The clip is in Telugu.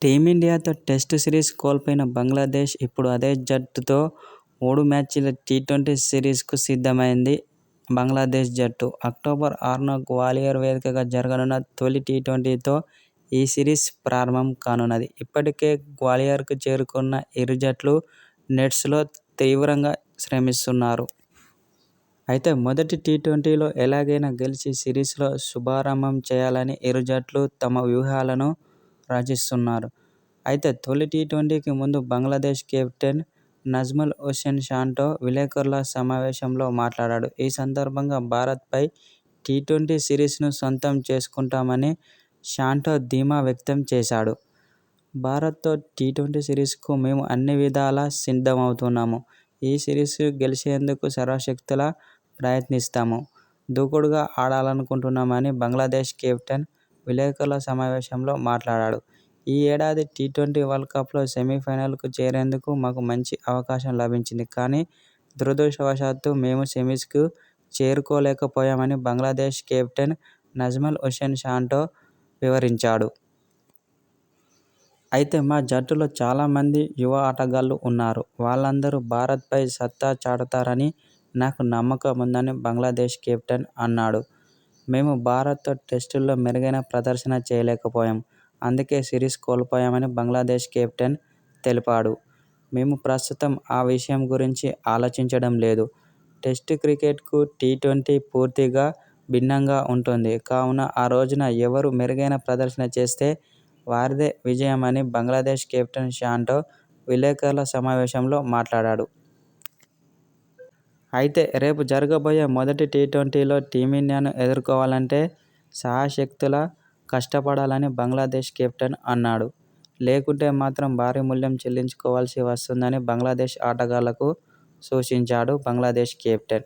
టీమిండియాతో టెస్టు సిరీస్ కోల్పోయిన బంగ్లాదేశ్ ఇప్పుడు అదే జట్టుతో 3 మ్యాచ్ల టీ20 సిరీస్కు సిద్ధమైంది. బంగ్లాదేశ్ జట్టు అక్టోబర్ 6న గ్వాలియర్ వేదికగా జరగనున్న తొలి టీ20తో ఈ సిరీస్ ప్రారంభం కానున్నది. ఇప్పటికే గ్వాలియర్కు చేరుకున్న ఇరు జట్లూ నెట్స్లో తీవ్రంగా శ్రమిస్తున్నారు. అయితే మొదటి టీ20లో ఎలాగైనా గెలిచి సిరీస్లో శుభారంభం చేయాలని ఇరు జట్లూ తమ వ్యూహాలను రచిస్తున్నారు. అయితే తొలి టీ20కి ముందు బంగ్లాదేశ్ కెప్టెన్ నజ్ముల్ హుసేన్ షాంటో విలేకరుల సమావేశంలో మాట్లాడాడు. ఈ సందర్భంగా భారత్పై టీ20 సిరీస్ను సొంతం చేసుకుంటామని షాంటో ధీమా వ్యక్తం చేశాడు. భారత్తో టీ20 సిరీస్కు మేము అన్ని విధాలా సిద్ధమవుతున్నాము. ఈ సిరీస్ గెలిచేందుకు సర్వశక్తులా ప్రయత్నిస్తాము. దూకుడుగా ఆడాలనుకుంటున్నామని బంగ్లాదేశ్ కెప్టెన్ విలేకరుల సమావేశంలో మాట్లాడాడు. ఈ ఏడాది టీ20 వరల్డ్కప్లో సెమీఫైనల్కు చేరేందుకు మాకు మంచి అవకాశం లభించింది. కానీ దురదృష్టవశాత్తు మేము సెమీస్కు చేరుకోలేకపోయామని బంగ్లాదేశ్ కెప్టెన్ నజ్ముల్ హుసేన్ షాంటో వివరించాడు. అయితే మా జట్టులో చాలా మంది యువ ఆటగాళ్లు ఉన్నారు. వాళ్లందరూ భారత్పై సత్తా చాటుతారని నాకు నమ్మకముందని బంగ్లాదేశ్ కెప్టెన్ అన్నాడు. మేము భారత్తో టెస్టుల్లో మెరుగైన ప్రదర్శన చేయలేకపోయాం. అందుకే సిరీస్ కోల్పోయామని బంగ్లాదేశ్ కెప్టెన్ తెలిపాడు. మేము ప్రస్తుతం ఆ విషయం గురించి ఆలోచించడం లేదు. టెస్టు క్రికెట్కు టీ20 పూర్తిగా భిన్నంగా ఉంటుంది. కావున ఆ రోజున ఎవరు మెరుగైన ప్రదర్శన చేస్తే వారిదే విజయమని బంగ్లాదేశ్ కెప్టెన్ షాంటో విలేకరుల సమావేశంలో మాట్లాడాడు. అయితే రేపు జరగబోయే మొదటి టీ20లో టీమిండియాను ఎదుర్కోవాలంటే శాయశక్తులా కష్టపడాలని బంగ్లాదేశ్ కెప్టెన్ అన్నాడు. లేకుంటే మాత్రం భారీ మూల్యం చెల్లించుకోవాల్సి వస్తుందని బంగ్లాదేశ్ ఆటగాళ్లకు సూచించాడు. బంగ్లాదేశ్ కెప్టెన్